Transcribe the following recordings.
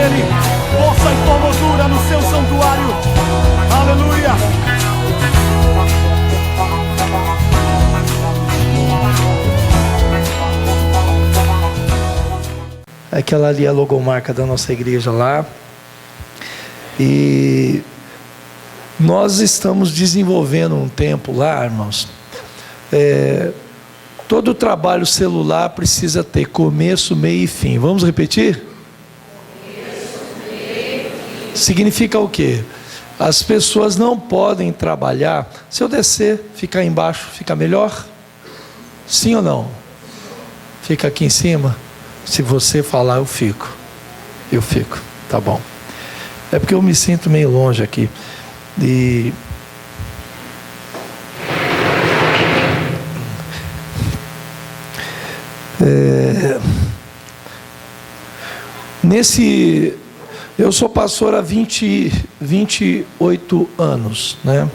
dele, força e formosura no seu santuário. Aleluia. Aquela ali é a logomarca da nossa igreja lá. E nós estamos desenvolvendo um tempo lá, irmãos. Todo trabalho celular precisa ter começo, meio e fim. Vamos repetir? Começo, meio e fim. Significa o quê? As pessoas não podem trabalhar. Se eu descer, ficar embaixo, fica melhor? Sim ou não? Fica aqui em cima? Se você falar, eu fico. Eu fico, tá bom. É porque eu me sinto meio longe aqui. E eu sou pastor há 28 anos, né?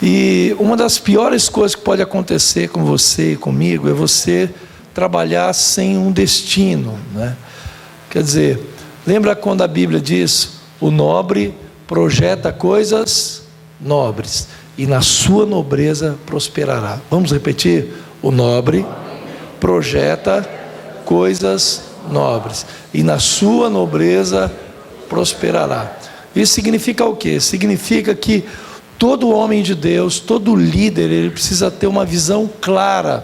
E uma das piores coisas que pode acontecer com você e comigo é você trabalhar sem um destino, né? Quer dizer, lembra quando a Bíblia diz: o nobre projeta coisas nobres e na sua nobreza prosperará. Vamos repetir? O nobre projeta coisas nobres e na sua nobreza prosperará. Isso significa o quê? Significa que todo homem de Deus, todo líder, ele precisa ter uma visão clara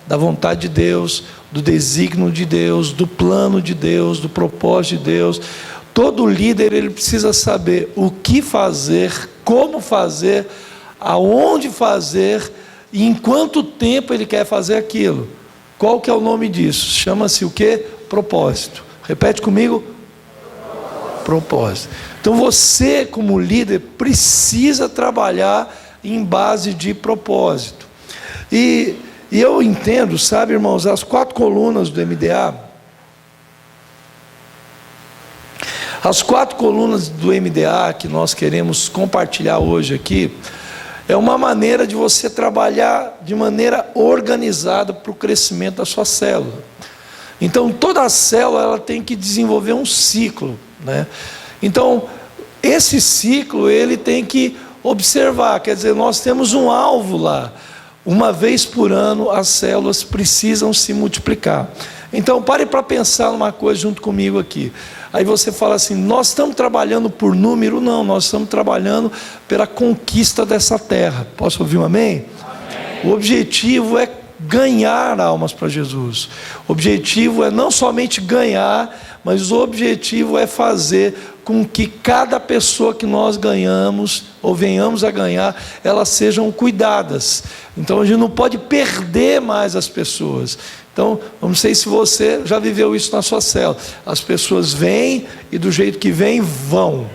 da vontade de Deus, do desígnio de Deus, do plano de Deus, do propósito de Deus. Todo líder, ele precisa saber o que fazer, como fazer, aonde fazer e em quanto tempo ele quer fazer aquilo. Qual que é o nome disso? Chama-se o quê? Propósito. Repete comigo. Propósito. Então você, como líder, precisa trabalhar em base de propósito. E eu entendo, sabe, irmãos, as 4 colunas do MDA, as 4 colunas do MDA que nós queremos compartilhar hoje aqui, é uma maneira de você trabalhar de maneira organizada para o crescimento da sua célula. Então, toda célula ela tem que desenvolver um ciclo, né? Então, esse ciclo ele tem que observar, quer dizer, nós temos um alvo lá. Uma vez por ano as células precisam se multiplicar. Então pare para pensar numa coisa junto comigo aqui. Aí você fala assim: nós estamos trabalhando por número? Não, nós estamos trabalhando pela conquista dessa terra. Posso ouvir um amém? Amém. O objetivo é ganhar almas para Jesus. O objetivo é não somente ganhar, mas o objetivo é fazer com que cada pessoa que nós ganhamos ou venhamos a ganhar, elas sejam cuidadas. Então a gente não pode perder mais as pessoas. Então, não sei se você já viveu isso na sua célula. As pessoas vêm e do jeito que vêm, vão.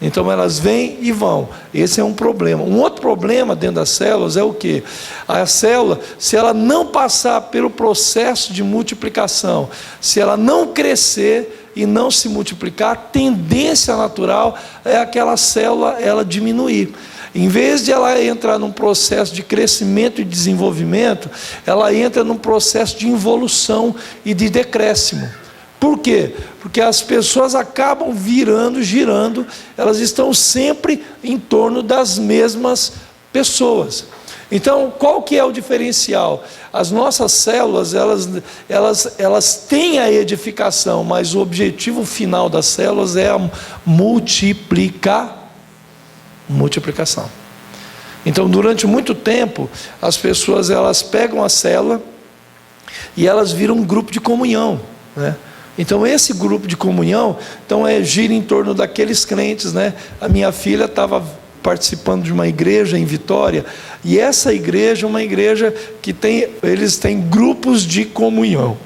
Então elas vêm e vão. Esse é um problema. Um outro problema dentro das células é o quê? A célula, se ela não passar pelo processo de multiplicação, se ela não crescer e não se multiplicar, a tendência natural é aquela célula ela diminuir. Em vez de ela entrar num processo de crescimento e desenvolvimento, ela entra num processo de involução e de decréscimo. Por quê? Porque as pessoas acabam girando, elas estão sempre em torno das mesmas pessoas. Então, qual que é o diferencial? As nossas células, elas têm a edificação, mas o objetivo final das células é a multiplicação. Então, durante muito tempo, as pessoas elas pegam a célula e elas viram um grupo de comunhão, né? Então esse grupo de comunhão gira em torno daqueles crentes, né? A minha filha estava participando de uma igreja em Vitória, e essa igreja é uma igreja que eles têm grupos de comunhão.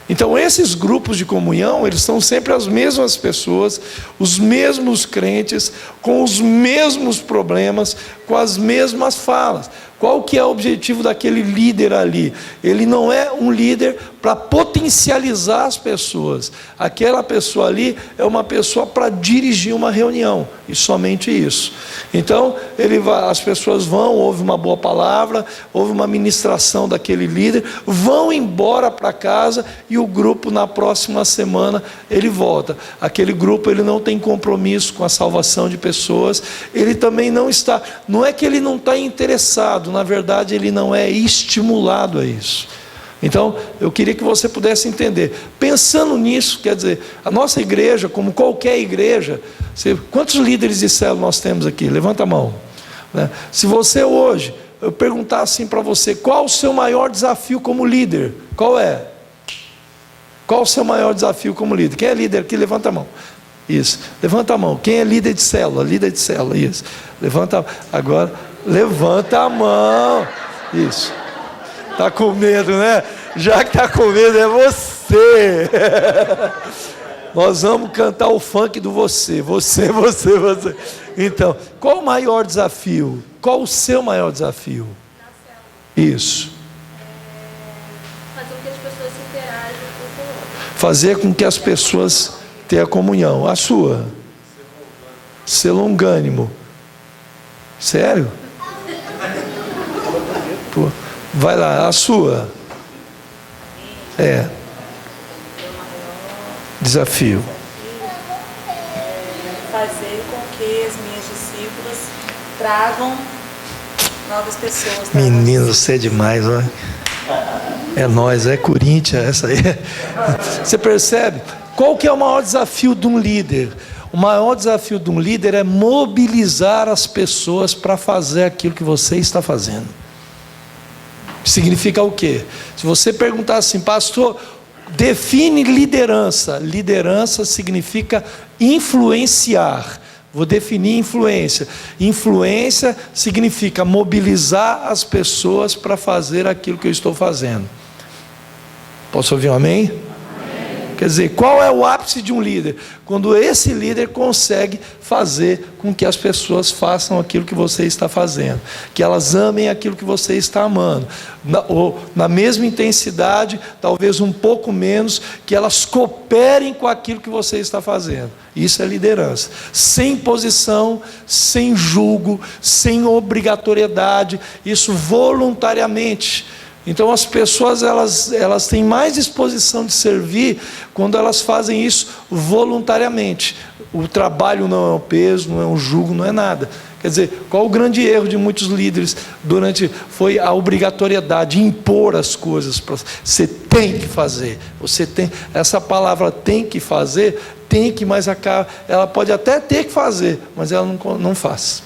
Então esses grupos de comunhão, eles são sempre as mesmas pessoas, os mesmos crentes, com os mesmos problemas, com as mesmas falas. Qual que é o objetivo daquele líder ali? Ele não é um líder para potencializar as pessoas. Aquela pessoa ali é uma pessoa para dirigir uma reunião, e somente isso. Então, as pessoas vão, ouve uma boa palavra, ouve uma ministração daquele líder, vão embora para casa, e o grupo na próxima semana ele volta. Aquele grupo ele não tem compromisso com a salvação de pessoas, ele também não é que ele não está interessado, na verdade ele não é estimulado a isso. Então, eu queria que você pudesse entender. Pensando nisso, quer dizer, a nossa igreja, como qualquer igreja, quantos líderes de célula nós temos aqui? Levanta a mão. Né? Se você hoje, eu perguntar assim para você, qual o seu maior desafio como líder? Qual é? Qual o seu maior desafio como líder? Quem é líder aqui? Levanta a mão. Isso, levanta a mão. Quem é líder de célula? Líder de célula, isso. Levanta a mão. Isso. Está com medo, né? Já que está com medo, é você. Nós vamos cantar o funk do você. Então, qual o maior desafio? Qual o seu maior desafio? Isso. Fazer com que as pessoas se interajam com o outro. Fazer com que as pessoas tenham comunhão. A sua? Ser longânimo. Sério? Pô. Vai lá, a sua. Desafio. Fazer com que as minhas discípulas tragam novas pessoas. Menino, você é demais, ó. É nós, é Corinthians, essa aí. Você percebe? Qual que é o maior desafio de um líder? O maior desafio de um líder é mobilizar as pessoas para fazer aquilo que você está fazendo. Significa o quê? Se você perguntar assim, pastor, define liderança. Liderança significa influenciar. Vou definir influência. Influência significa mobilizar as pessoas para fazer aquilo que eu estou fazendo. Posso ouvir um amém? Quer dizer, qual é o ápice de um líder? Quando esse líder consegue fazer com que as pessoas façam aquilo que você está fazendo, que elas amem aquilo que você está amando, ou na mesma intensidade, talvez um pouco menos, que elas cooperem com aquilo que você está fazendo. Isso é liderança, sem imposição, sem julgo, sem obrigatoriedade, isso voluntariamente. Então as pessoas elas têm mais disposição de servir quando elas fazem isso voluntariamente. O trabalho não é um peso, não é um jugo, não é nada. Quer dizer, qual o grande erro de muitos líderes foi a obrigatoriedade, impor as coisas. Você tem que fazer. Essa palavra tem que fazer, tem que, mas ela pode até ter que fazer, mas ela não faz.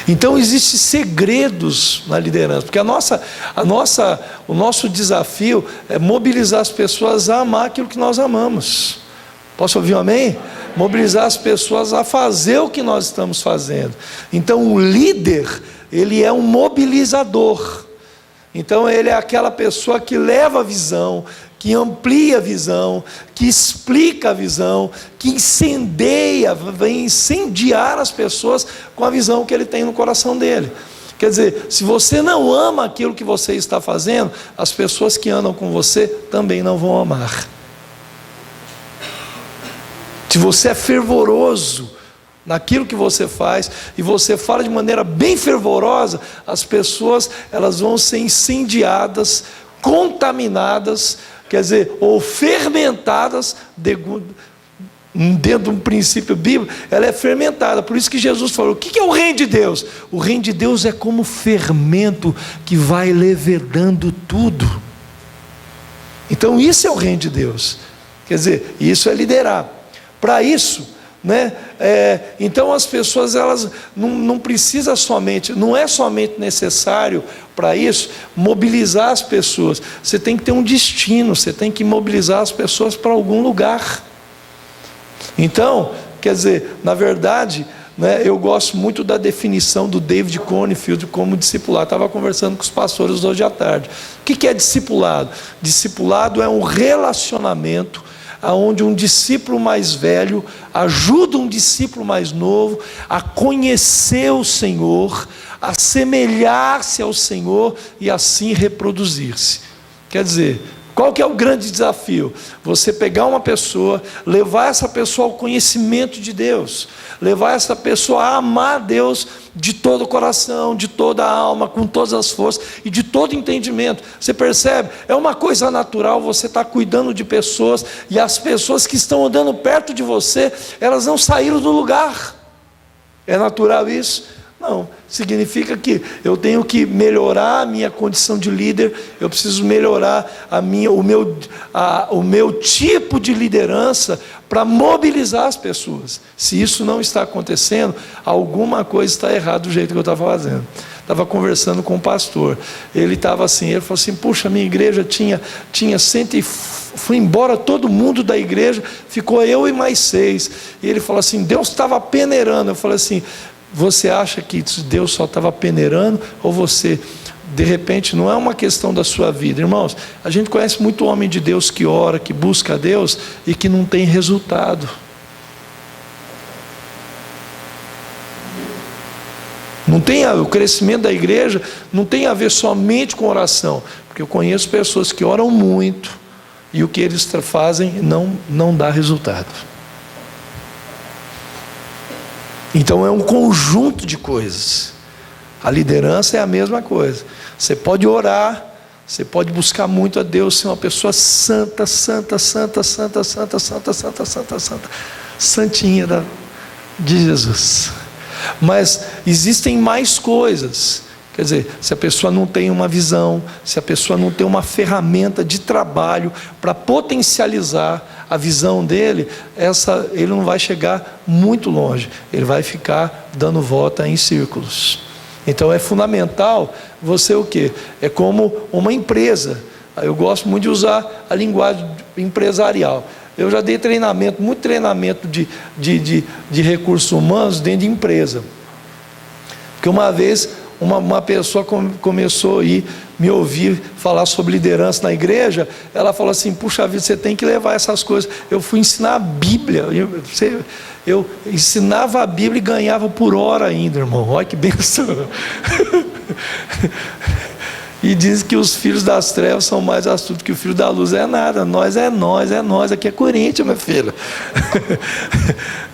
Então existem segredos na liderança, porque o nosso desafio é mobilizar as pessoas a amar aquilo que nós amamos. Posso ouvir um amém? Mobilizar as pessoas a fazer o que nós estamos fazendo. Então o líder, ele é um mobilizador. Então ele é aquela pessoa que leva a visão, que amplia a visão, que explica a visão, que vem incendiar as pessoas com a visão que ele tem no coração dele. Quer dizer, se você não ama aquilo que você está fazendo, as pessoas que andam com você também não vão amar. Se você é fervoroso naquilo que você faz, e você fala de maneira bem fervorosa, as pessoas elas vão ser incendiadas, contaminadas, quer dizer, ou fermentadas, dentro de um princípio bíblico, ela é fermentada. Por isso que Jesus falou, o que é o reino de Deus? O reino de Deus é como fermento que vai levedando tudo. Então isso é o reino de Deus. Quer dizer, isso é liderar. Para isso, então as pessoas elas não precisam somente, não é somente necessário para isso mobilizar as pessoas. Você tem que ter um destino, você tem que mobilizar as pessoas para algum lugar. Então, quer dizer, na verdade, eu gosto muito da definição do David Conefield como discipulado. Estava conversando com os pastores hoje à tarde. O que é discipulado? Discipulado é um relacionamento aonde um discípulo mais velho ajuda um discípulo mais novo a conhecer o Senhor, a assemelhar-se ao Senhor e assim reproduzir-se. Quer dizer, qual que é o grande desafio? Você pegar uma pessoa, levar essa pessoa ao conhecimento de Deus, levar essa pessoa a amar Deus de todo o coração, de toda a alma, com todas as forças e de todo entendimento. Você percebe? É uma coisa natural você estar cuidando de pessoas e as pessoas que estão andando perto de você, elas não saíram do lugar. É natural isso? Não, significa que eu tenho que melhorar a minha condição de líder, eu preciso melhorar o meu tipo de liderança para mobilizar as pessoas. Se isso não está acontecendo, alguma coisa está errada do jeito que eu estava fazendo. Estava conversando com o pastor, ele estava assim, ele falou assim, puxa, minha igreja tinha foi embora todo mundo da igreja, ficou eu e mais 6, e ele falou assim, Deus estava peneirando. Eu falei assim, você acha que Deus só estava peneirando, ou você, de repente, não é uma questão da sua vida? Irmãos, a gente conhece muito homem de Deus que ora, que busca a Deus e que não tem resultado. Não tem o crescimento da igreja não tem a ver somente com oração, porque eu conheço pessoas que oram muito e o que eles fazem não dá resultado. Então é um conjunto de coisas. A liderança é a mesma coisa. Você pode orar, você pode buscar muito a Deus, ser uma pessoa santa, santinha de Jesus. Mas existem mais coisas. Quer dizer, se a pessoa não tem uma visão, se a pessoa não tem uma ferramenta de trabalho para potencializar a visão dele, ele não vai chegar muito longe, ele vai ficar dando volta em círculos. Então é fundamental você o quê? É como uma empresa. Eu gosto muito de usar a linguagem empresarial. Eu já dei treinamento, muito treinamento de recursos humanos dentro de empresa. Porque uma vez uma pessoa começou a me ouvir falar sobre liderança na igreja. Ela falou assim, puxa vida, você tem que levar essas coisas. Eu fui ensinar a Bíblia, eu ensinava a Bíblia e ganhava por hora ainda, irmão. Olha que bênção. E diz que os filhos das trevas são mais astutos que o filho da luz. É nada, nós, aqui é Corinthians, meu filho.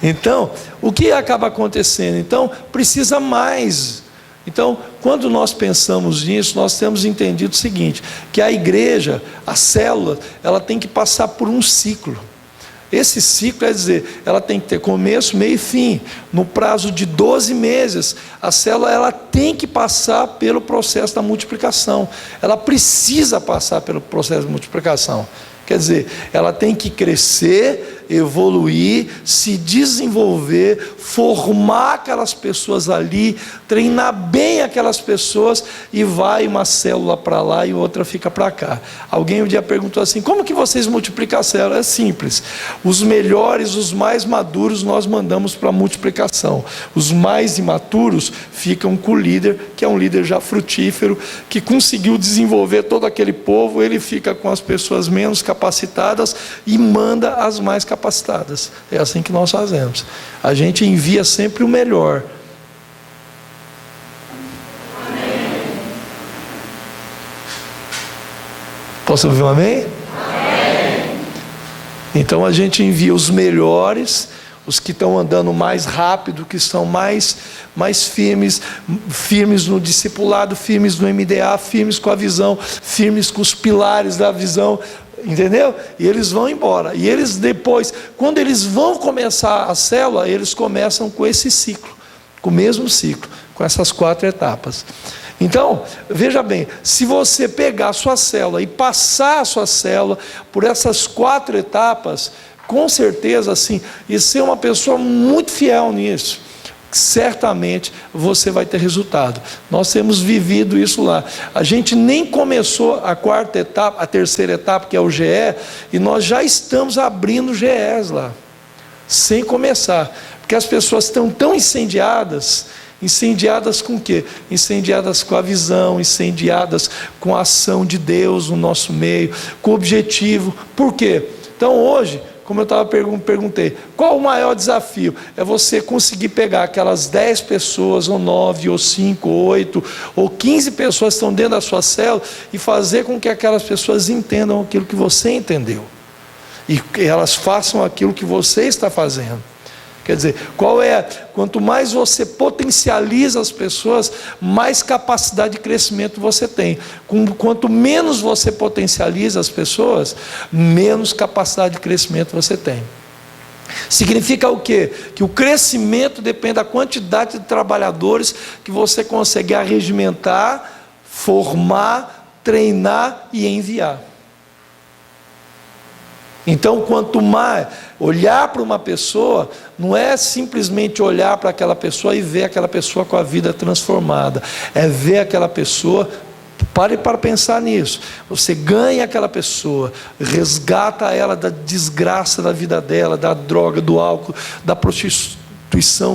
Então, o que acaba acontecendo? Então, precisa mais. Então, quando nós pensamos nisso, nós temos entendido o seguinte, que a igreja, a célula, ela tem que passar por um ciclo. Esse ciclo, quer dizer, ela tem que ter começo, meio e fim. No prazo de 12 meses, a célula ela tem que passar pelo processo da multiplicação. Ela precisa passar pelo processo de multiplicação. Quer dizer, ela tem que crescer, evoluir, se desenvolver, formar aquelas pessoas ali, treinar bem aquelas pessoas, e vai uma célula para lá e outra fica para cá. Alguém um dia perguntou assim, como que vocês multiplicam a célula? É simples, os melhores, os mais maduros nós mandamos para a multiplicação, os mais imaturos ficam com o líder, que é um líder já frutífero, que conseguiu desenvolver todo aquele povo, ele fica com as pessoas menos capacitadas e manda as mais capacitadas. É assim que nós fazemos. A gente envia sempre o melhor. Amém. Posso ouvir um amém? Amém. Então a gente envia os melhores, os que estão andando mais rápido, que são mais firmes no discipulado, firmes no MDA, firmes com a visão, firmes com os pilares da visão. Entendeu? E eles vão embora. E eles depois, quando eles vão começar a célula, eles começam com esse ciclo, com o mesmo ciclo, com essas 4 etapas. Então, veja bem, se você pegar a sua célula e passar a sua célula por essas 4 etapas, com certeza assim, e ser uma pessoa muito fiel nisso, certamente você vai ter resultado. Nós temos vivido isso lá. A gente nem começou a 4ª etapa, a 3ª etapa, que é o GE, e nós já estamos abrindo GEs lá, sem começar, porque as pessoas estão tão incendiadas com o quê? Incendiadas com a visão, incendiadas com a ação de Deus no nosso meio, com o objetivo. Por quê? Então hoje, como eu perguntei, qual o maior desafio? É você conseguir pegar aquelas 10 pessoas, ou 9, ou 5, ou 8, ou 15 pessoas que estão dentro da sua célula e fazer com que aquelas pessoas entendam aquilo que você entendeu. E elas façam aquilo que você está fazendo. Quer dizer, quanto mais você potencializa as pessoas, mais capacidade de crescimento você tem. Quanto menos você potencializa as pessoas, menos capacidade de crescimento você tem. Significa o quê? Que o crescimento depende da quantidade de trabalhadores que você consegue arregimentar, formar, treinar e enviar. Então, quanto mais olhar para uma pessoa, não é simplesmente olhar para aquela pessoa e ver aquela pessoa com a vida transformada, é ver aquela pessoa. Pare para pensar nisso. Você ganha aquela pessoa, resgata ela da desgraça da vida dela, da droga, do álcool, da prostituição,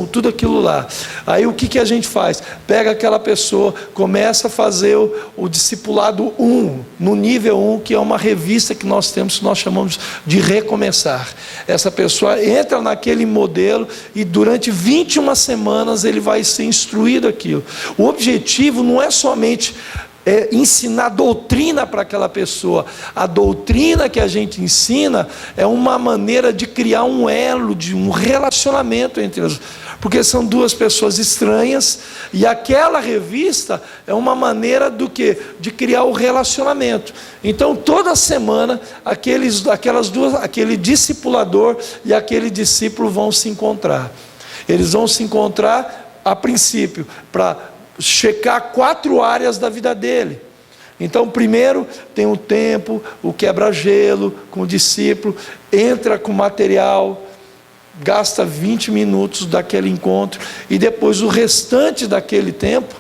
tudo aquilo lá. Aí o que a gente faz? Pega aquela pessoa, começa a fazer o discipulado 1, no nível 1, que é uma revista que nós temos, que nós chamamos de Recomeçar. Essa pessoa entra naquele modelo e durante 21 semanas ele vai ser instruído aquilo. O objetivo não é somente ensinar doutrina para aquela pessoa. A doutrina que a gente ensina é uma maneira de criar um elo, de um relacionamento entre as, porque são duas pessoas estranhas, e aquela revista é uma maneira do quê? De criar o relacionamento. Então toda semana aquele discipulador e aquele discípulo vão se encontrar. Eles vão se encontrar a princípio para checar 4 áreas da vida dele. Então, primeiro tem o tempo, o quebra-gelo com o discípulo, entra com material, gasta 20 minutos daquele encontro, e depois o restante daquele tempo,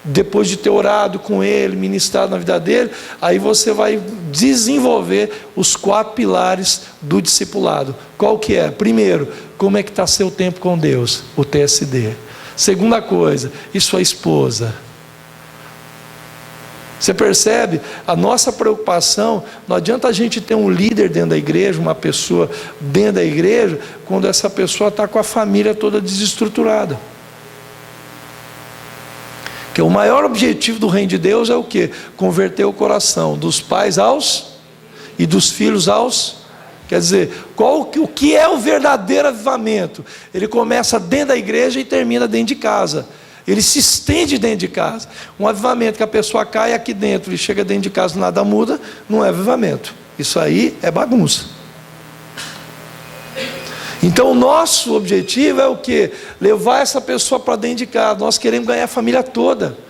depois de ter orado com ele, ministrado na vida dele, aí você vai desenvolver os 4 pilares do discipulado. Qual que é? Primeiro, como é que está seu tempo com Deus? O TSD. Segunda coisa, e sua esposa? Você percebe? A nossa preocupação, não adianta a gente ter um líder dentro da igreja, uma pessoa dentro da igreja, quando essa pessoa está com a família toda desestruturada. Porque o maior objetivo do reino de Deus é o quê? Converter o coração dos pais e dos filhos aos. Quer dizer, o que é o verdadeiro avivamento? Ele começa dentro da igreja e termina dentro de casa. Ele se estende dentro de casa. Um avivamento que a pessoa cai aqui dentro e chega dentro de casa e nada muda, não é avivamento. Isso aí é bagunça. Então o nosso objetivo é o quê? Levar essa pessoa para dentro de casa. Nós queremos ganhar a família toda.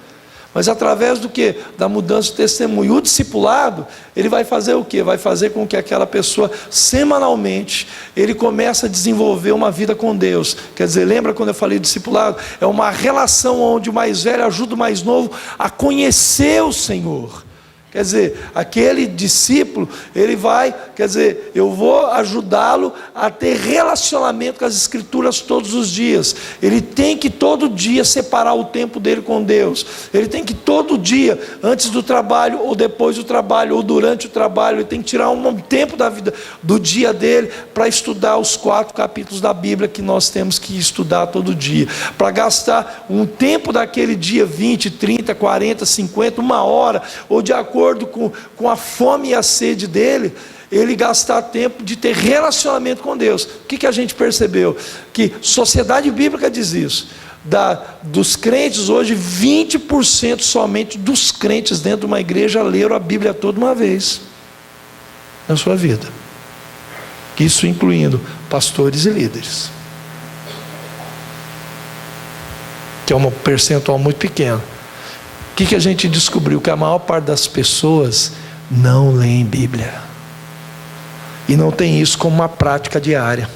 Mas através do quê? Da mudança de testemunho. O discipulado, ele vai fazer o quê? Vai fazer com que aquela pessoa, semanalmente, ele comece a desenvolver uma vida com Deus. Quer dizer, lembra quando eu falei discipulado? É uma relação onde o mais velho ajuda o mais novo a conhecer o Senhor. Quer dizer, aquele discípulo, ele vai, eu vou ajudá-lo a ter relacionamento com as Escrituras todos os dias. Ele tem que todo dia separar o tempo dele com Deus. Ele tem que todo dia, antes do trabalho, ou depois do trabalho, ou durante o trabalho, ele tem que tirar um tempo da vida, do dia dele, para estudar os 4 capítulos da Bíblia que nós temos que estudar todo dia. Para gastar um tempo daquele dia, 20, 30, 40, 50, 1 hora, ou de acordo com a fome e a sede dele, ele gastar tempo de ter relacionamento com Deus. O que a gente percebeu? Que Sociedade Bíblica diz isso. Dos crentes hoje, 20% somente dos crentes dentro de uma igreja leram a Bíblia toda uma vez na sua vida. Isso incluindo pastores e líderes, que é um percentual muito pequeno. O que a gente descobriu? Que a maior parte das pessoas não leem Bíblia. E não tem isso como uma prática diária.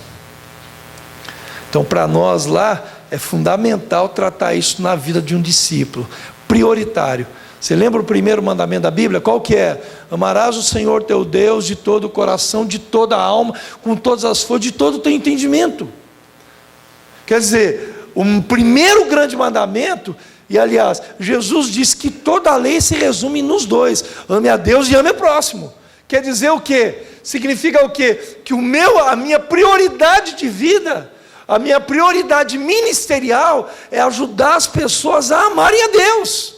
Então, para nós lá, é fundamental tratar isso na vida de um discípulo. Prioritário. Você lembra o primeiro mandamento da Bíblia? Qual que é? Amarás o Senhor teu Deus de todo o coração, de toda a alma, com todas as forças, de todo o teu entendimento. Quer dizer, o primeiro grande mandamento. E aliás, Jesus disse que toda a lei se resume nos 2: ame a Deus e ame o próximo. Quer dizer o quê? significa o quê? Que a minha prioridade de vida, a minha prioridade ministerial é ajudar as pessoas a amarem a Deus.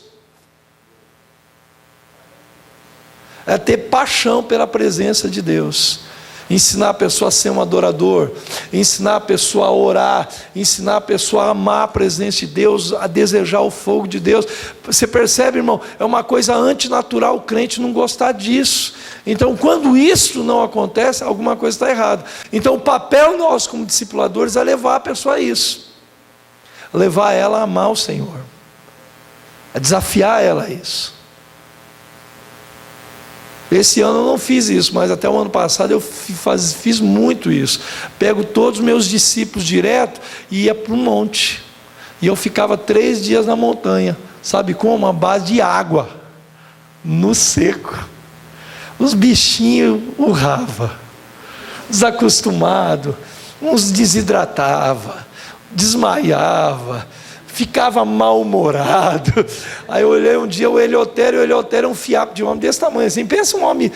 É ter paixão pela presença de Deus. Ensinar a pessoa a ser um adorador, ensinar a pessoa a orar, ensinar a pessoa a amar a presença de Deus, a desejar o fogo de Deus. Você percebe, irmão? É uma coisa antinatural o crente não gostar disso. Então, quando isso não acontece, alguma coisa está errada. Então, o papel nosso como discipuladores é levar a pessoa a isso, levar ela a amar o Senhor, a desafiar ela a isso. Esse ano eu não fiz isso, mas até o ano passado eu fiz muito isso. Pego todos os meus discípulos direto e ia para um monte. E eu ficava 3 dias na montanha. Sabe como? Uma base de água. No seco. Os bichinhos urravam. Desacostumado. Uns desidratava. Desmaiava. Ficava mal-humorado. Aí eu olhei um dia o Eleutério é um fiapo de homem desse tamanho assim. Pensa um homem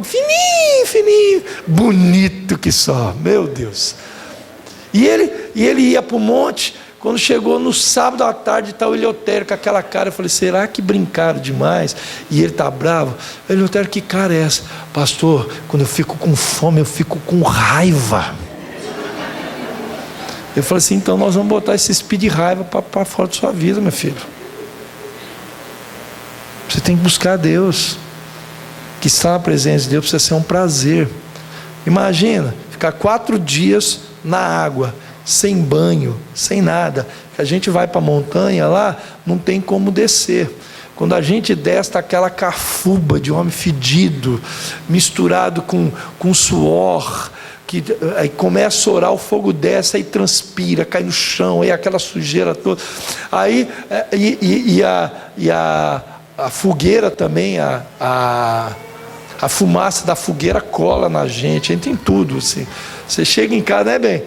fininho, bonito que só, meu Deus. E ele ia para o monte. Quando chegou no sábado à tarde, está o Eleutério com aquela cara. Eu falei, será que brincaram demais? E ele está bravo. Eleutério, que cara é essa? Pastor, quando eu fico com fome, eu fico com raiva. Eu falei assim, então nós vamos botar esse espírito de raiva para fora da sua vida, meu filho. Você tem que buscar Deus. Que estar na presença de Deus precisa ser um prazer. Imagina, ficar 4 dias na água, sem banho, sem nada. A gente vai para a montanha lá, não tem como descer. Quando a gente desce, está aquela cafuba de homem fedido, misturado com suor, que aí começa a orar, o fogo desce, aí transpira, cai no chão, aí aquela sujeira toda. Aí a fogueira também, a fumaça da fogueira cola na gente, entra em tudo. Assim. Você chega em casa, né, bem? A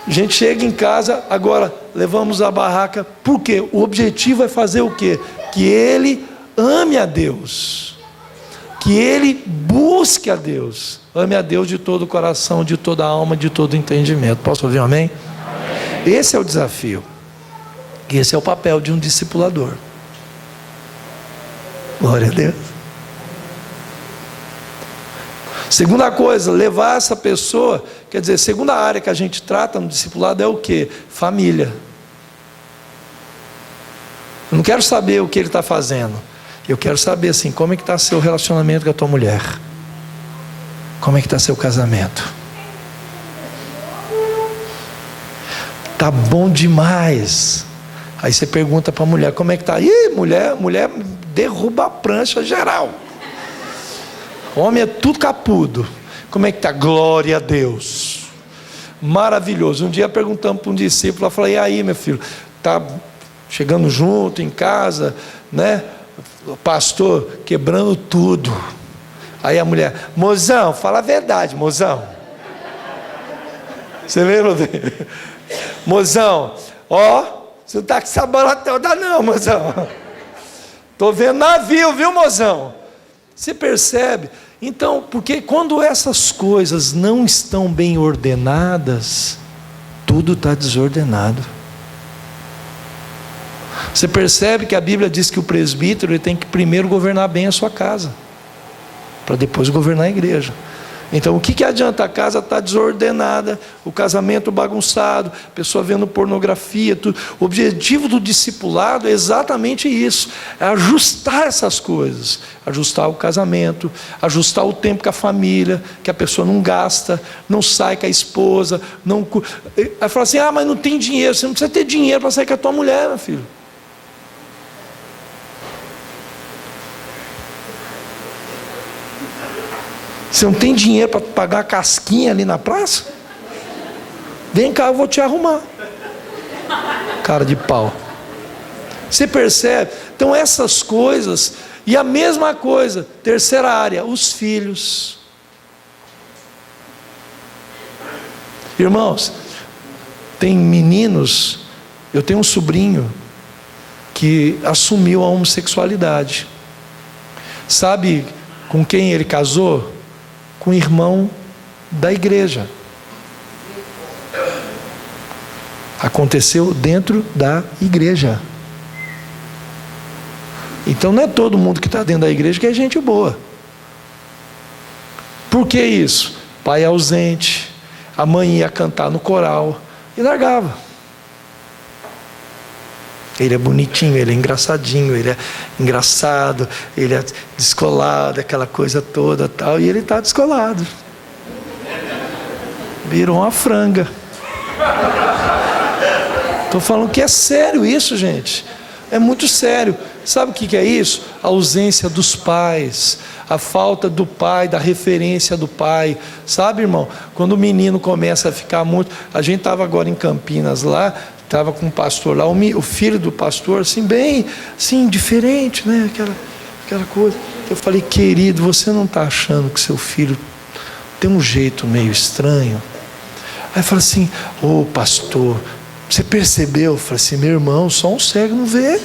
gente chega em casa, agora levamos a barraca, por quê? O objetivo é fazer o quê? Que ele ame a Deus, que ele busque a Deus, ame a Deus de todo o coração, de toda a alma, de todo o entendimento. Posso ouvir um amém? Amém. Esse é o desafio, esse é o papel de um discipulador. Glória a Deus. Segunda coisa, levar essa pessoa, quer dizer, segunda área que a gente trata no discipulado é o quê? Família. Eu não quero saber o que ele está fazendo. Eu quero saber assim, como é que está seu relacionamento com a tua mulher? Como é que está seu casamento? Tá bom demais. Aí você pergunta para a mulher, como é que está? Ih, mulher derruba a prancha geral. Homem é tudo capudo. Como é que está? Glória a Deus. Maravilhoso. Um dia perguntamos para um discípulo, eu falei, e aí, meu filho, está chegando junto em casa, né? O pastor quebrando tudo. Aí a mulher, mozão, fala a verdade, mozão. Você lembra dele? Mozão, ó, você não está com essa bola toda não, mozão. Estou vendo navio, viu, mozão? Você percebe? Então, porque quando essas coisas não estão bem ordenadas, tudo está desordenado. Você percebe que a Bíblia diz que o presbítero ele tem que primeiro governar bem a sua casa, para depois governar a igreja. Então o que adianta? A casa estar desordenada, o casamento bagunçado, a pessoa vendo pornografia, tudo. O objetivo do discipulado é exatamente isso, é ajustar essas coisas, ajustar o casamento, ajustar o tempo com a família, que a pessoa não gasta, não sai com a esposa, não... Aí fala assim, mas não tem dinheiro. Você não precisa ter dinheiro para sair com a tua mulher, meu filho. Você não tem dinheiro para pagar a casquinha ali na praça? Vem cá, eu vou te arrumar. Cara de pau. Você percebe? Então essas coisas, e a mesma coisa, terceira área, os filhos. Irmãos, tem meninos, eu tenho um sobrinho que assumiu a homossexualidade. Sabe Com quem ele casou? Com o irmão da igreja. Aconteceu dentro da igreja. Então não é todo mundo que está dentro da igreja que é gente boa. Por que isso? Pai ausente, a mãe ia cantar no coral e largava. Ele é bonitinho, ele é engraçadinho, ele é engraçado, ele é descolado, aquela coisa toda tal, e ele está descolado. Virou uma franga. Estou falando que é sério isso, gente. É muito sério. Sabe o que é isso? A ausência dos pais, a falta do pai, da referência do pai. Sabe, irmão? Quando o menino começa a ficar muito... A gente estava agora em Campinas lá, estava com um pastor lá, o filho do pastor, assim, bem, assim, diferente, né? Aquela coisa. Eu falei, querido, você não está achando que seu filho tem um jeito meio estranho? Aí eu falei assim, ô pastor, você percebeu? Eu falei assim, meu irmão, só um cego não vê.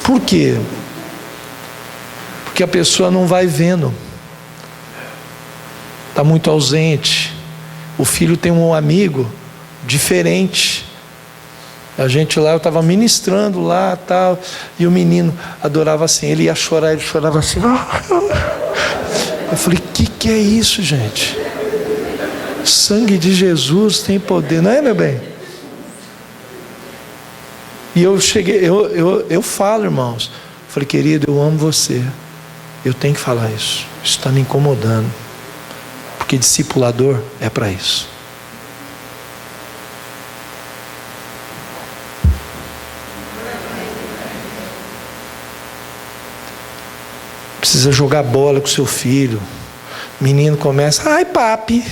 Por quê? Porque a pessoa não vai vendo. Está muito ausente. O filho tem um amigo diferente. A gente lá, eu estava ministrando lá tal, e o menino adorava assim, ele ia chorar, ele chorava assim. Eu falei, que é isso, gente? O sangue de Jesus tem poder, não é, meu bem? E eu cheguei, eu falo, irmãos, falei, querido, eu amo você, eu tenho que falar isso está me incomodando, porque discipulador é para isso. Precisa jogar bola com seu filho. Menino começa, ai papi.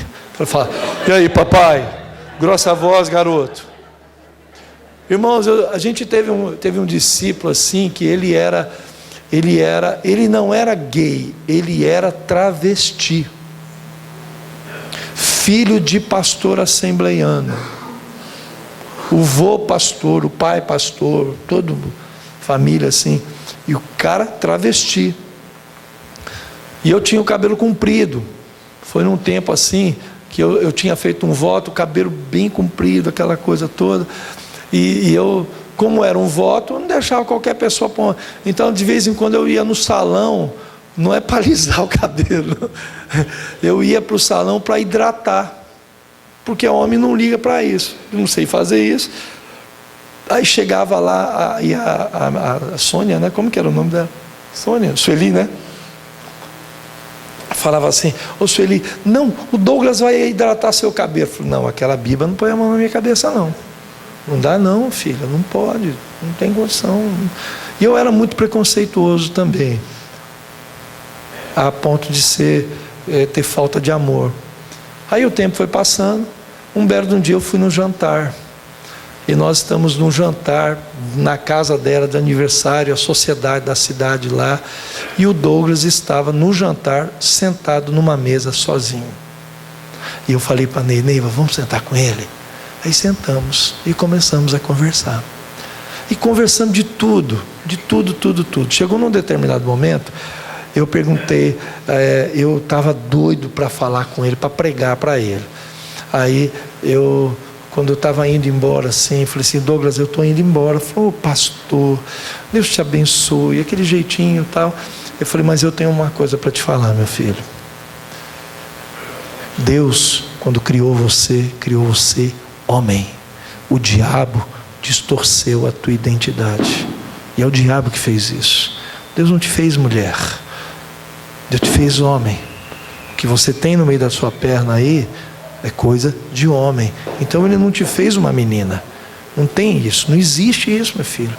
Fala, e aí papai? Grossa voz, garoto. Irmãos, a gente teve um discípulo assim, que ele não era gay, ele era travesti. Filho de pastor assembleiano. O vô pastor, o pai pastor, toda família assim. E o cara travesti. E eu tinha o cabelo comprido. Foi num tempo assim, que eu tinha feito um voto, o cabelo bem comprido, aquela coisa toda. E eu, como era um voto, eu não deixava qualquer pessoa pôr. Então, de vez em quando eu ia no salão, não é para alisar o cabelo. Eu ia para o salão para hidratar. Porque o homem não liga para isso. Eu não sei fazer isso. Aí chegava lá, a Sônia, né? Como que era o nome dela? Sônia, Sueli, né? Falava assim, ô Sueli, não, o Douglas vai hidratar seu cabelo. Eu falei, não, aquela biba não põe a mão na minha cabeça não. Não dá não, filha, não pode, não tem condição. E eu era muito preconceituoso também, a ponto de ter falta de amor. Aí o tempo foi passando, um belo dia eu fui no jantar. E nós estamos num jantar na casa dela de aniversário, a sociedade da cidade lá, e o Douglas estava no jantar sentado numa mesa sozinho. E eu falei para Neiva, vamos sentar com ele? Aí sentamos e começamos a conversar. E conversamos de tudo. Chegou num determinado momento, eu perguntei, eu estava doido para falar com ele, para pregar para ele. Aí quando eu estava indo embora assim, falei assim, Douglas, eu estou indo embora. Ele falou, pastor, Deus te abençoe, aquele jeitinho e tal. Eu falei, mas eu tenho uma coisa para te falar, meu filho. Deus, quando criou você homem. O diabo distorceu a tua identidade. E é o diabo que fez isso. Deus não te fez mulher. Deus te fez homem. O que você tem no meio da sua perna aí é coisa de homem. Então ele não te fez uma menina. Não tem isso, não existe isso, meu filho.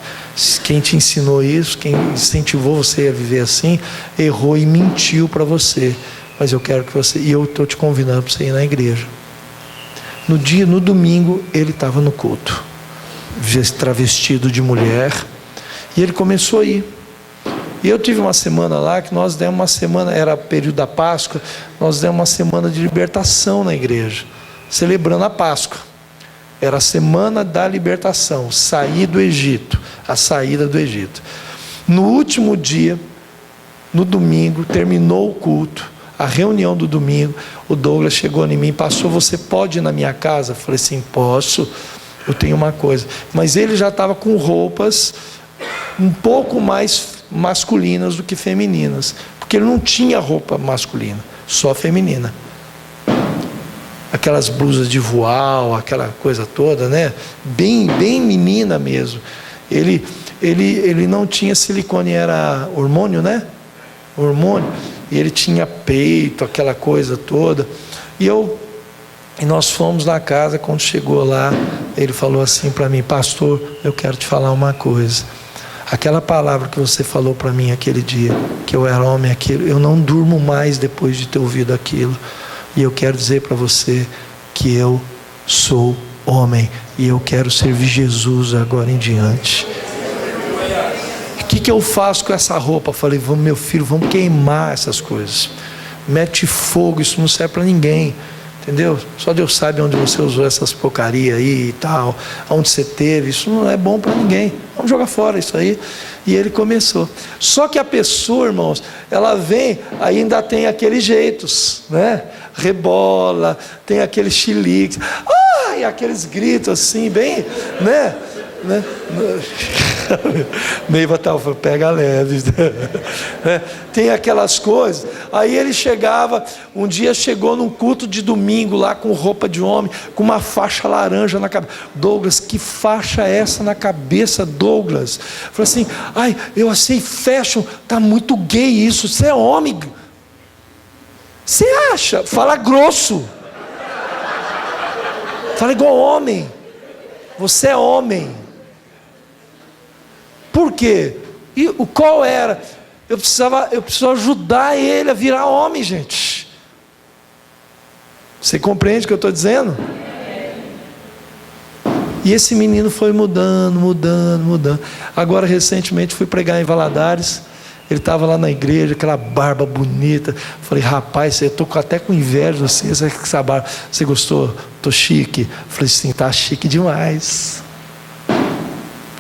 Quem te ensinou isso, quem incentivou você a viver assim, errou e mentiu para você. Mas eu quero que você, e eu estou te convidando para você ir na igreja. No domingo, ele estava no culto, travestido de mulher, e ele começou a ir. E eu tive uma semana lá, que nós demos uma semana, era período da Páscoa, nós demos uma semana de libertação na igreja, celebrando a Páscoa. Era a semana da libertação, sair do Egito, a saída do Egito. No último dia, no domingo, terminou o culto, a reunião do domingo, o Douglas chegou em mim, pastor, você pode ir na minha casa? Eu falei assim, posso, eu tenho uma coisa. Mas ele já estava com roupas um pouco mais masculinas do que femininas, porque ele não tinha roupa masculina, só feminina. Aquelas blusas de voal, aquela coisa toda, né? Bem menina mesmo. Ele não tinha silicone, era hormônio, né? Hormônio. E ele tinha peito, aquela coisa toda. E nós fomos na casa. Quando chegou lá, ele falou assim para mim, pastor, eu quero te falar uma coisa. Aquela palavra que você falou para mim aquele dia, que eu era homem, aquilo, eu não durmo mais depois de ter ouvido aquilo. E eu quero dizer para você que eu sou homem e eu quero servir Jesus agora em diante. O que eu faço com essa roupa? Eu falei, vamos, meu filho, vamos queimar essas coisas. Mete fogo, isso não serve para ninguém. Entendeu? Só Deus sabe onde você usou essas porcarias aí e tal, onde você teve, isso não é bom para ninguém. Vamos jogar fora isso aí. E ele começou. Só que a pessoa, irmãos, ela vem, ainda tem aqueles jeitos, né? Rebola, tem aqueles chiliques, e aqueles gritos assim, bem, né? Neiva tal, pega leve, tem aquelas coisas. Aí ele chegava, um dia chegou num culto de domingo lá com roupa de homem, com uma faixa laranja na cabeça. Douglas, que faixa é essa na cabeça, Douglas? Falei assim, eu achei fashion, tá muito gay isso, você é homem. Você acha? Fala grosso, fala igual homem, você é homem. Por quê? E qual era? Eu precisava ajudar ele a virar homem, gente. Você compreende o que eu estou dizendo? E esse menino foi mudando. Agora, recentemente, fui pregar em Valadares. Ele estava lá na igreja, aquela barba bonita. Falei, rapaz, eu estou até com inveja assim, essa barba. Você gostou? Estou chique. Falei assim, tá chique demais.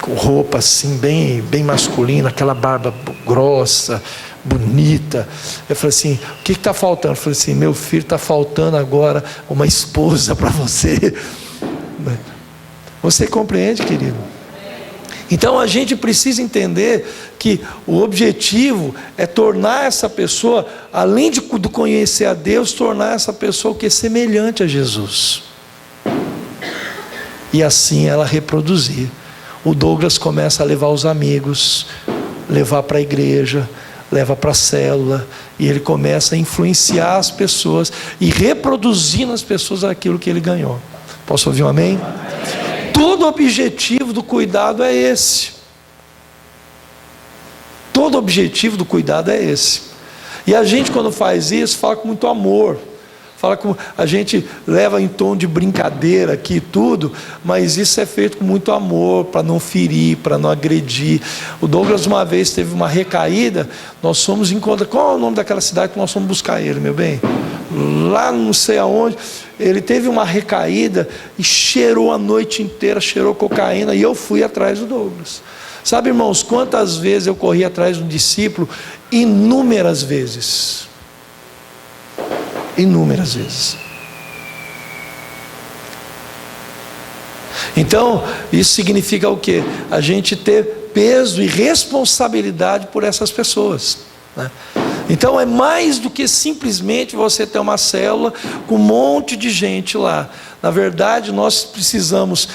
Com roupa assim, bem masculina, aquela barba grossa, bonita. Eu falei assim, o que está faltando? Eu falei assim, meu filho, está faltando agora uma esposa para você. Você compreende, querido? Então a gente precisa entender que o objetivo é tornar essa pessoa, além de conhecer a Deus, tornar essa pessoa o que é semelhante a Jesus. E assim ela reproduzir. O Douglas começa a levar os amigos, levar para a igreja, leva para a célula, e ele começa a influenciar as pessoas e reproduzir nas pessoas aquilo que ele ganhou. Posso ouvir um amém? Todo o objetivo do cuidado é esse. Todo o objetivo do cuidado é esse. E a gente, quando faz isso, fala com muito amor. Fala com, a gente leva em tom de brincadeira aqui e tudo, mas isso é feito com muito amor, para não ferir, para não agredir. O Douglas uma vez teve uma recaída, nós fomos encontrar, qual é o nome daquela cidade que nós fomos buscar ele, meu bem? Lá não sei aonde, ele teve uma recaída e cheirou a noite inteira, cheirou cocaína, e eu fui atrás do Douglas. Sabe, irmãos, quantas vezes eu corri atrás de um discípulo? Inúmeras vezes. Inúmeras vezes. Então, isso significa o quê? A gente ter peso e responsabilidade por essas pessoas, né? Então é mais do que simplesmente você ter uma célula com um monte de gente lá. Na verdade, nós precisamos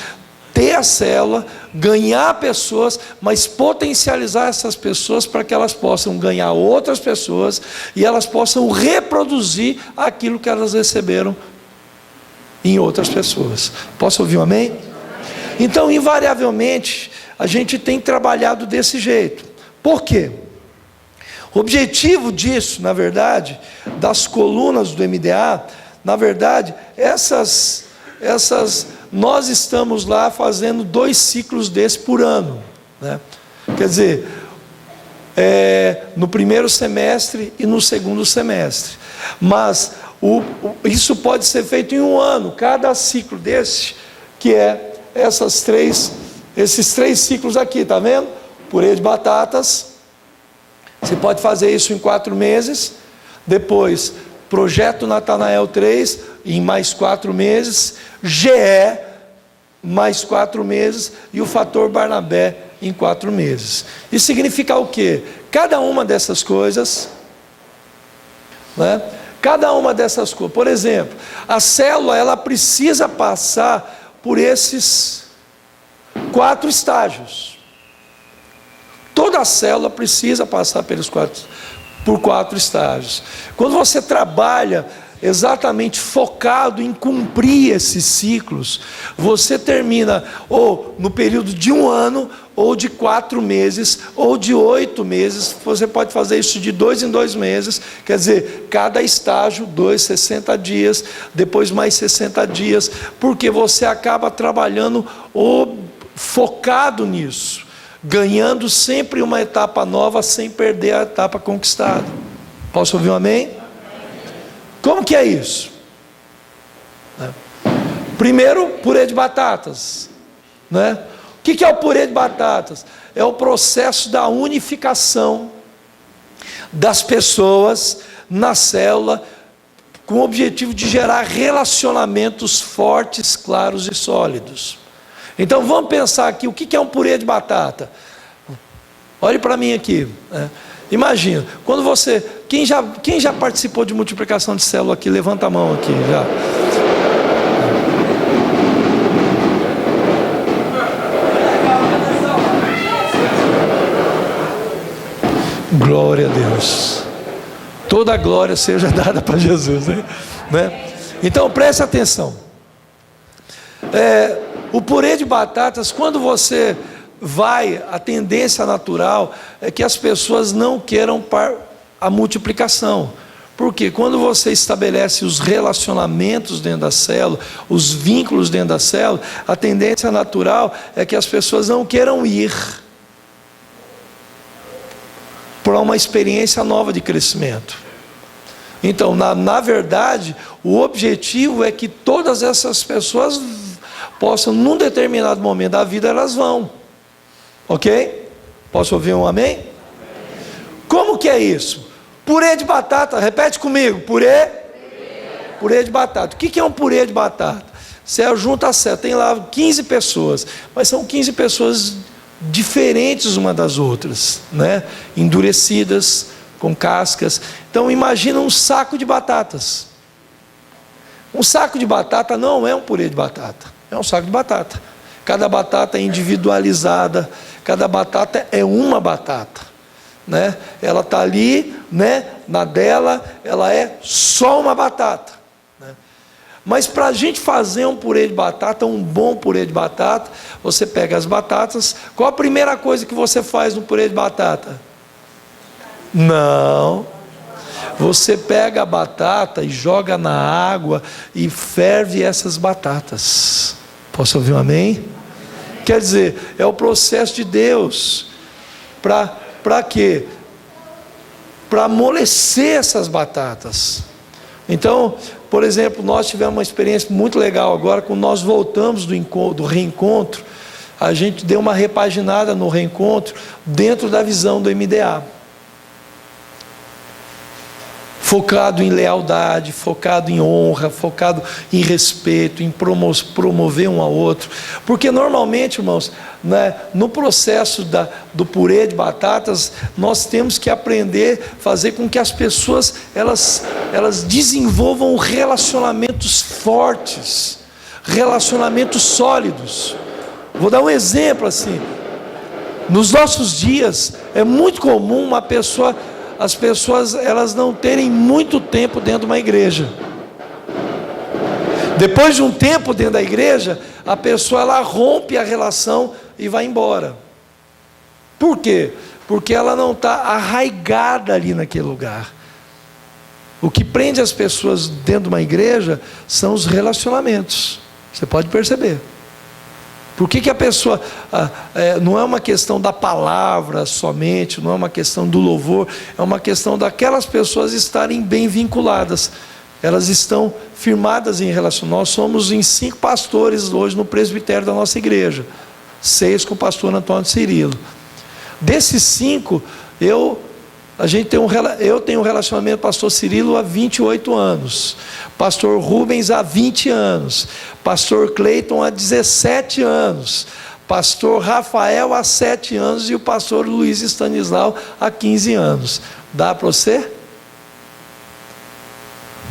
ter a célula, ganhar pessoas, mas potencializar essas pessoas para que elas possam ganhar outras pessoas e elas possam reproduzir aquilo que elas receberam em outras pessoas. Posso ouvir um amém? Então, invariavelmente, a gente tem trabalhado desse jeito. Por quê? O objetivo disso, na verdade, das colunas do MDA, na verdade, nós estamos lá fazendo 2 ciclos desse por ano, né? Quer dizer, no primeiro semestre e no segundo semestre. Mas isso pode ser feito em um ano. Cada ciclo desse que é esses três ciclos aqui, tá vendo? Purê de batatas, você pode fazer isso em 4 meses, depois Projeto Natanael 3, em mais 4 meses, GE, mais 4 meses, e o Fator Barnabé, em 4 meses. Isso significa o quê? Cada uma dessas coisas, né? Cada uma dessas coisas, por exemplo, a célula, ela precisa passar por esses 4 estágios. Toda a célula precisa passar por 4 estágios. Quando você trabalha exatamente focado em cumprir esses ciclos, você termina ou no período de 1 ano, ou de 4 meses, ou de 8 meses. Você pode fazer isso de 2 em 2 meses, quer dizer, cada estágio, 60 dias, depois mais 60 dias, porque você acaba trabalhando focado nisso, ganhando sempre uma etapa nova, sem perder a etapa conquistada. Posso ouvir um amém? Como que é isso? Primeiro, purê de batatas, né? O que é o purê de batatas? É o processo da unificação das pessoas na célula, com o objetivo de gerar relacionamentos fortes, claros e sólidos. Então vamos pensar aqui, o que é um purê de batata? Olhe para mim aqui, né? Imagina, quando você, quem já participou de multiplicação de célula aqui? Levanta a mão aqui, já. Glória a Deus. Toda a glória seja dada para Jesus, né? Então preste atenção. O purê de batatas, quando você a tendência natural é que as pessoas não queiram a multiplicação. Porque quando você estabelece os relacionamentos dentro da célula, os vínculos dentro da célula, a tendência natural é que as pessoas não queiram ir para uma experiência nova de crescimento. Então, na verdade, o objetivo é que todas essas pessoas possam, num determinado momento da vida, elas vão. Ok? Posso ouvir um amém? Como que é isso? Purê de batata, repete comigo, purê de batata. O que é um purê de batata? Você junta a célula, tem lá 15 pessoas, mas são 15 pessoas diferentes uma das outras, né? Endurecidas, com cascas. Então imagina um saco de batatas. Um saco de batata não é um purê de batata, é um saco de batata. Cada batata é individualizada, cada batata é uma batata, né? Ela está ali, né? Na dela, ela é só uma batata, né? Mas para a gente fazer um purê de batata, um bom purê de batata, você pega as batatas. Qual a primeira coisa que você faz no purê de batata? Não. Você pega a batata e joga na água e ferve essas batatas. Posso ouvir um amém? Quer dizer, é o processo de Deus. Para quê? Para amolecer essas batatas. Então, por exemplo, nós tivemos uma experiência muito legal agora, quando nós voltamos do reencontro, a gente deu uma repaginada no reencontro, dentro da visão do MDA. Focado em lealdade, focado em honra, focado em respeito, em promover um ao outro. Porque normalmente, irmãos, né, no processo do purê de batatas, nós temos que aprender a fazer com que as pessoas elas desenvolvam relacionamentos fortes, relacionamentos sólidos. Vou dar um exemplo assim. Nos nossos dias, é muito comum as pessoas elas não terem muito tempo dentro de uma igreja. Depois de um tempo dentro da igreja, a pessoa ela rompe a relação e vai embora. Por quê? Porque ela não está arraigada ali naquele lugar. O que prende as pessoas dentro de uma igreja são os relacionamentos. Você pode perceber. Por que a pessoa, não é uma questão da palavra somente, não é uma questão do louvor, é uma questão daquelas pessoas estarem bem vinculadas. elas estão firmadas em relação. Nós somos em 5 pastores hoje no presbitério da nossa igreja, 6 com o pastor Antônio Cirilo. Desses 5, eu tenho um relacionamento com o pastor Cirilo há 28 anos, pastor Rubens há 20 anos, pastor Cleiton há 17 anos, pastor Rafael há 7 anos e o pastor Luiz Stanislau há 15 anos. Dá para você?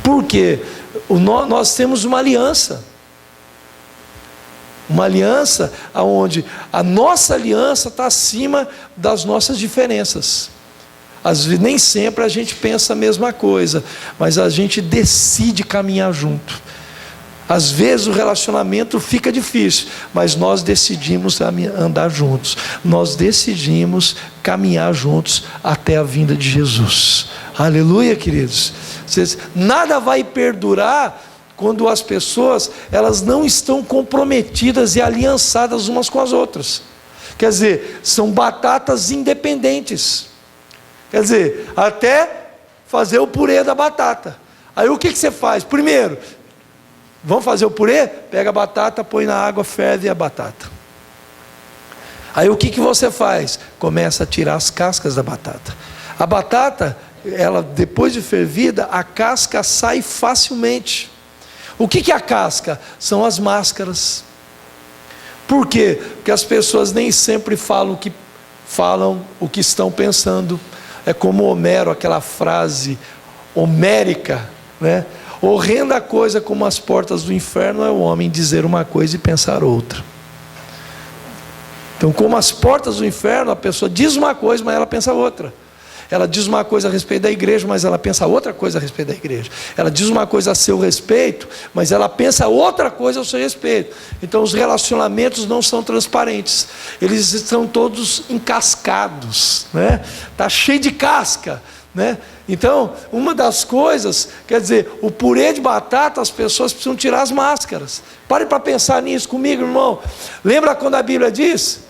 Por quê? Nós temos uma aliança onde a nossa aliança está acima das nossas diferenças. Às vezes, nem sempre a gente pensa a mesma coisa, mas a gente decide caminhar junto. Às vezes o relacionamento fica difícil, mas nós decidimos andar juntos, nós decidimos caminhar juntos até a vinda de Jesus. Aleluia, queridos. Nada vai perdurar quando as pessoas elas não estão comprometidas e aliançadas umas com as outras. Quer dizer, são batatas independentes. Quer dizer, até fazer o purê da batata. Aí o que você faz? Primeiro, vamos fazer o purê? Pega a batata, põe na água, ferve a batata. Aí o que você faz? Começa a tirar as cascas da batata. A batata, ela depois de fervida, a casca sai facilmente. O que é a casca? São as máscaras. Por quê? Porque as pessoas nem sempre falam o que estão pensando. É como Homero, aquela frase homérica, né? Horrenda coisa como as portas do inferno é o homem dizer uma coisa e pensar outra. Então, como as portas do inferno, a pessoa diz uma coisa, mas ela pensa outra. Ela diz uma coisa a respeito da igreja, mas ela pensa outra coisa a respeito da igreja. Ela diz uma coisa a seu respeito, mas ela pensa outra coisa ao seu respeito. Então os relacionamentos não são transparentes. Eles estão todos encascados, né? Está cheio de casca, né? Então, uma das coisas, quer dizer, o purê de batata, as pessoas precisam tirar as máscaras. Pare para pensar nisso comigo, irmão. Lembra quando a Bíblia diz?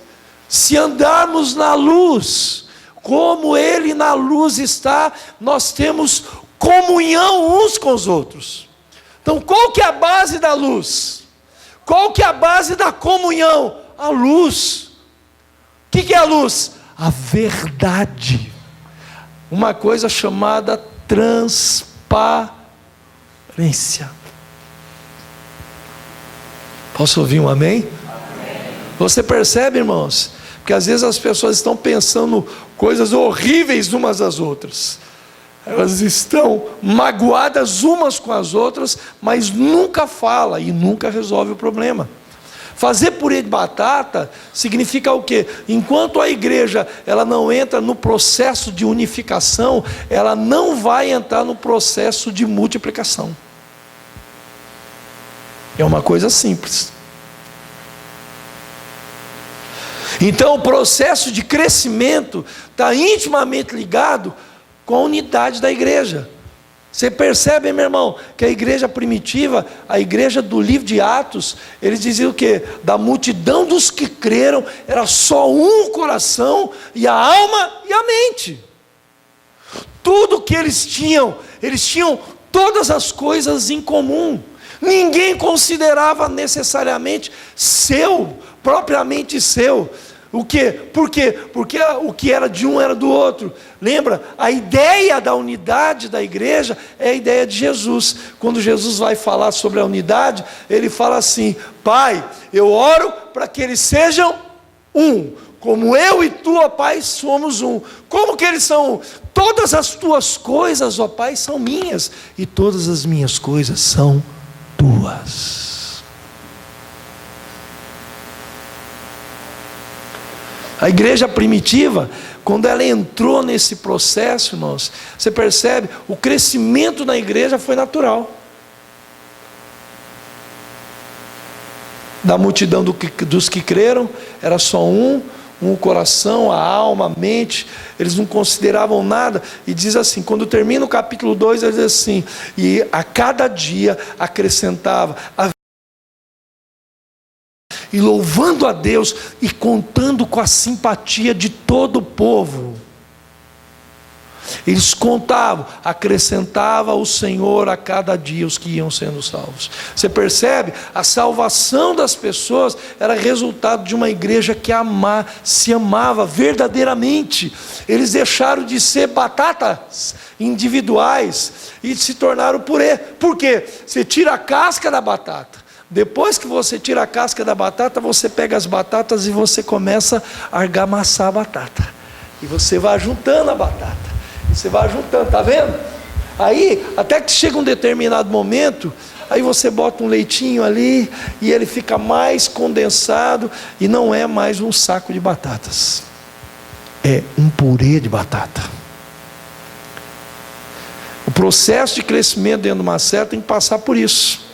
Se andarmos na luz, como Ele na luz está, nós temos comunhão uns com os outros. Então, qual que é a base da luz? Qual que é a base da comunhão? A luz. O que é a luz? A verdade. Uma coisa chamada transparência. Posso ouvir um amém? Amém. Você percebe, irmãos? Porque às vezes as pessoas estão pensando coisas horríveis umas às outras. Elas estão magoadas umas com as outras, mas nunca fala e nunca resolve o problema. Fazer purê de batata significa o quê? Enquanto a igreja ela não entra no processo de unificação, ela não vai entrar no processo de multiplicação. É uma coisa simples. Então o processo de crescimento está intimamente ligado com a unidade da igreja. Você percebe, meu irmão, que a igreja primitiva, a igreja do livro de Atos, eles diziam o quê? Da multidão dos que creram, era só um coração, e a alma e a mente. Tudo que eles tinham todas as coisas em comum. Ninguém considerava necessariamente seu, propriamente seu. O quê? Por quê? Porque o que era de um era do outro. Lembra? A ideia da unidade da igreja é a ideia de Jesus. Quando Jesus vai falar sobre a unidade, ele fala assim: Pai, eu oro para que eles sejam um, como eu e tu, ó Pai, somos um. Como que eles são um? Todas as tuas coisas, ó Pai, são minhas, e todas as minhas coisas são tuas. A igreja primitiva, quando ela entrou nesse processo, irmãos, você percebe, o crescimento na igreja foi natural. Da multidão dos que creram, era só um coração, a alma, a mente, eles não consideravam nada. E diz assim, quando termina o capítulo 2, ele diz assim: e a cada dia acrescentava e louvando a Deus e contando com a simpatia de todo o povo. Eles contavam, acrescentava o Senhor a cada dia os que iam sendo salvos. Você percebe? A salvação das pessoas era resultado de uma igreja que se amava verdadeiramente. Eles deixaram de ser batatas individuais e se tornaram purê. Por quê? Você tira a casca da batata. Depois que você tira a casca da batata, você pega as batatas e você começa a argamassar a batata. E você vai juntando a batata. Você vai juntando, tá vendo? Aí, até que chega um determinado momento, aí você bota um leitinho ali e ele fica mais condensado e não é mais um saco de batatas. É um purê de batata. O processo de crescimento dentro de uma célula tem que passar por isso.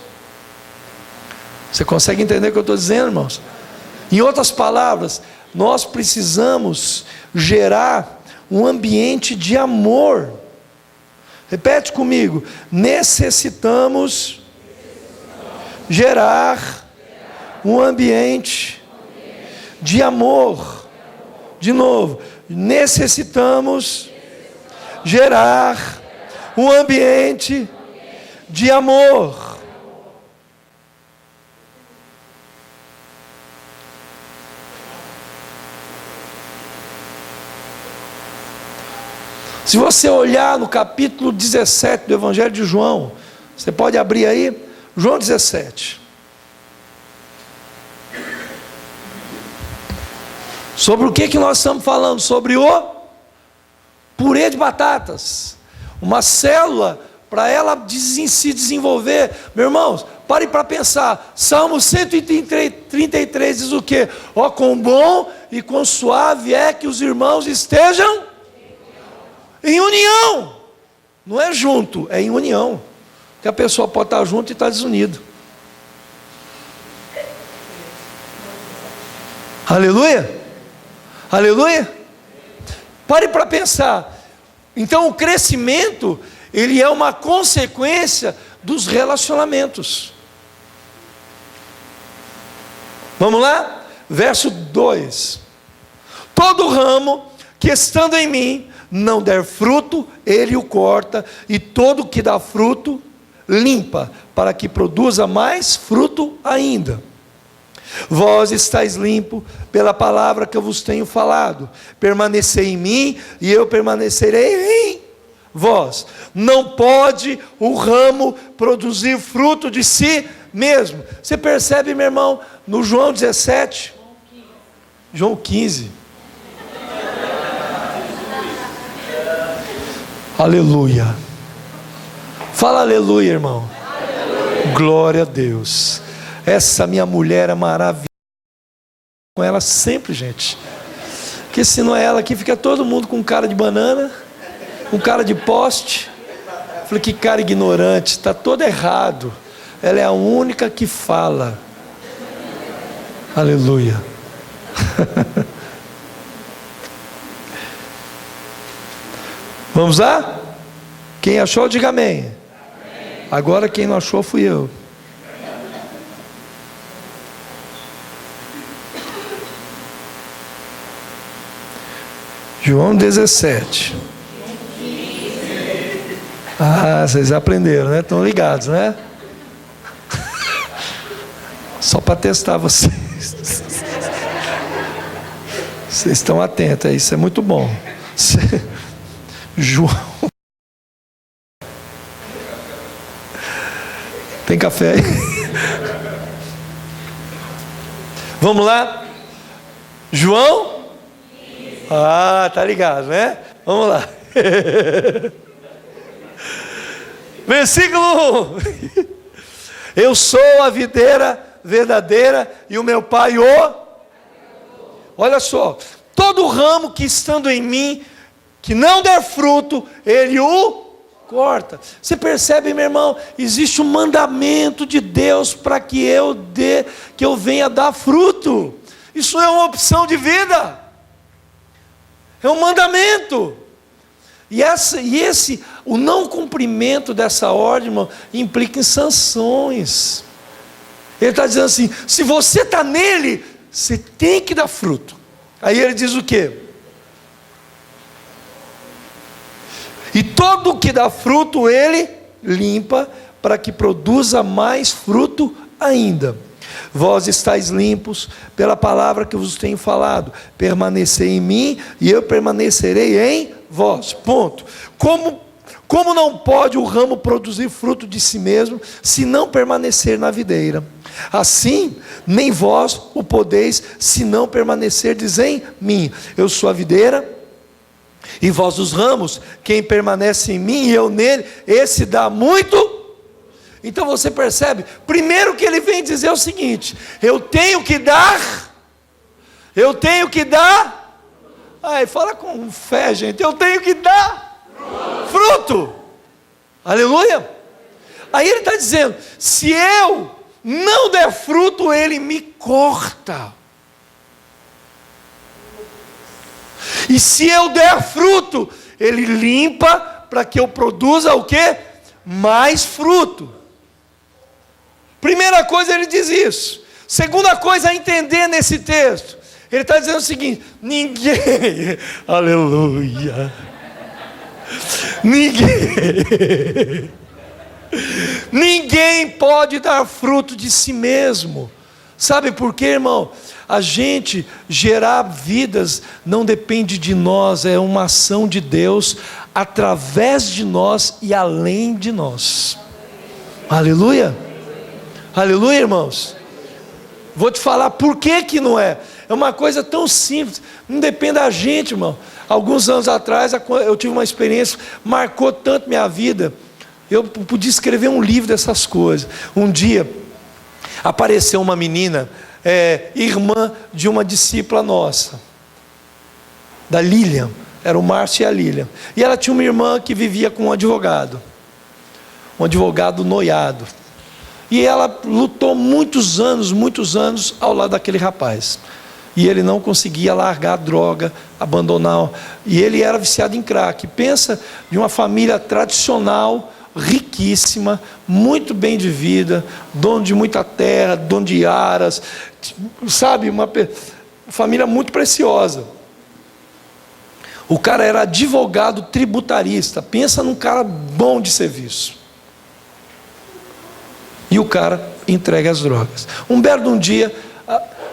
Você consegue entender o que eu estou dizendo, irmãos? Em outras palavras, nós precisamos gerar um ambiente de amor. Repete comigo. Necessitamos gerar um ambiente de amor. De novo. Necessitamos gerar um ambiente de amor. Se você olhar no capítulo 17 do Evangelho de João, você pode abrir aí, João 17. Sobre o que nós estamos falando? Sobre o purê de batatas. Uma célula, para ela se desenvolver, meus irmãos, pare para pensar. Salmo 133 diz o quê? Ó, quão bom e quão suave é que os irmãos estejam em união. Não é junto, é em união. Porque a pessoa pode estar junto e estar desunido. Aleluia? Aleluia? Pare para pensar. Então o crescimento, ele é uma consequência dos relacionamentos. Vamos lá? Verso 2. Todo ramo que estando em mim não der fruto, ele o corta, e todo que dá fruto, limpa, para que produza mais fruto ainda. Vós estáis limpo pela palavra que eu vos tenho falado. Permanecei em mim, e eu permanecerei em vós. Não pode o ramo produzir fruto de si mesmo. Você percebe, meu irmão, no João 17, João 15. Aleluia. Fala aleluia, irmão. Aleluia. Glória a Deus. Essa minha mulher é maravilhosa. Com ela sempre, gente. Porque se não é ela aqui, fica todo mundo com cara de banana, com cara de poste. Falei, que cara ignorante, está todo errado. Ela é a única que fala. Aleluia. Vamos lá? Quem achou, diga amém. Amém. Agora quem não achou fui eu. João 17. Ah, vocês aprenderam, né? Estão ligados, né? Só para testar vocês. Vocês estão atentos, isso é muito bom. João. Tem café aí? Vamos lá? João? Ah, tá ligado, né? Vamos lá. Versículo 1. Eu sou a videira verdadeira e o meu pai o... Olha só. Todo ramo que estando em mim, que não der fruto, ele o corta. Você percebe, meu irmão? Existe um mandamento de Deus para que eu venha dar fruto. Isso é uma opção de vida. É um mandamento. O não cumprimento dessa ordem, irmão, implica em sanções. Ele está dizendo assim: se você está nele, você tem que dar fruto. Aí ele diz o quê? E todo o que dá fruto, ele limpa, para que produza mais fruto ainda. Vós estáis limpos pela palavra que vos tenho falado. Permanecei em mim e eu permanecerei em vós. Ponto. Como não pode o ramo produzir fruto de si mesmo, se não permanecer na videira? Assim, nem vós o podeis, se não permanecerdes em mim. Eu sou a videira, e vós os ramos. Quem permanece em mim e eu nele, esse dá muito. Então você percebe, primeiro que ele vem dizer o seguinte: eu tenho que dar. Ai, fala com fé, gente. Eu tenho que dar fruto. Aleluia. Aí ele está dizendo: se eu não der fruto, ele me corta. E se eu der fruto, ele limpa, para que eu produza o quê? Mais fruto. Primeira coisa, ele diz isso. Segunda coisa a entender nesse texto, ele está dizendo o seguinte: ninguém, aleluia, ninguém pode dar fruto de si mesmo. Sabe por quê, irmão? A gente gerar vidas não depende de nós, é uma ação de Deus através de nós e além de nós. Aleluia. Aleluia, irmãos. Vou te falar por que não é. É uma coisa tão simples, não depende da gente, irmão. Alguns anos atrás eu tive uma experiência, marcou tanto minha vida. Eu podia escrever um livro dessas coisas. Um dia apareceu uma menina, irmã de uma discípula nossa, da Lilian. Era o Márcio e a Lilian. E ela tinha uma irmã que vivia com um advogado noiado. E ela lutou muitos anos ao lado daquele rapaz. E ele não conseguia largar a droga, abandonar. E ele era viciado em crack. Pensa de uma família tradicional, riquíssima, muito bem de vida, dono de muita terra, dono de aras, sabe, uma família muito preciosa. O cara era advogado tributarista. Pensa num cara bom de serviço. E o cara entrega as drogas. Um belo dia,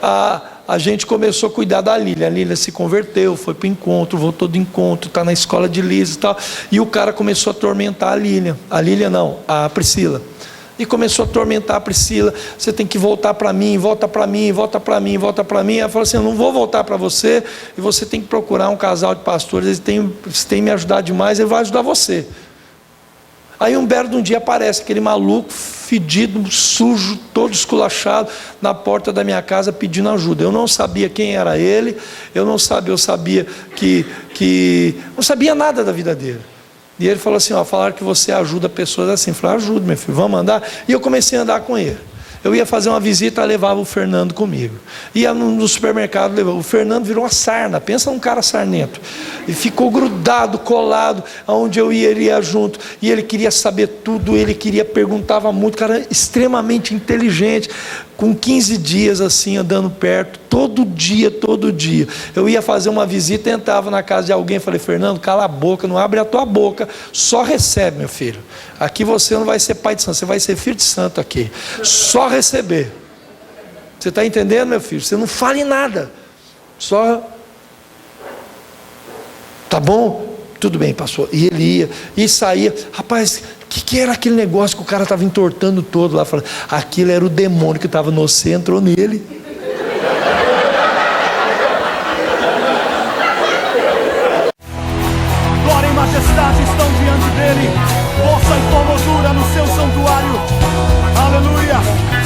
a gente começou a cuidar da Lília. A Lília se converteu, foi para o encontro, voltou do encontro, está na escola de Liz e tal. E o cara começou a atormentar a Lília. A Lília não, a Priscila. E começou a atormentar a Priscila. Você tem que voltar para mim, volta para mim, volta para mim, volta para mim. Ela falou assim: eu não vou voltar para você, e você tem que procurar um casal de pastores, eles têm me ajudado demais, ele vai ajudar você. Aí um belo de um dia aparece aquele maluco fedido, sujo, todo esculachado, na porta da minha casa pedindo ajuda. Eu não sabia quem era ele, eu sabia que não sabia nada da vida dele. E ele falou assim: falaram que você ajuda pessoas assim. Eu falei: ajudo, meu filho, vamos andar. E eu comecei a andar com ele. Eu ia fazer uma visita, levava o Fernando comigo. Ia no supermercado, levava. O Fernando virou uma sarna, pensa num cara sarnento. E ficou grudado, colado, aonde eu ia, ele ia junto. E ele queria saber tudo, perguntava muito. Cara extremamente inteligente. Com 15 dias assim, andando perto, todo dia. Eu ia fazer uma visita, entrava na casa de alguém, falei: Fernando, cala a boca, não abre a tua boca, só recebe, meu filho. Aqui você não vai ser pai de santo, você vai ser filho de santo aqui. Só receber. Você está entendendo, meu filho? Você não fale nada. Só. Tá bom? Tudo bem, pastor. E ele ia, e saía. Rapaz, o que era aquele negócio que o cara estava entortando todo lá? Falando, aquilo era o demônio que estava no você, entrou nele. Glória e majestade estão diante dele. Força e formosura no seu santuário. Aleluia.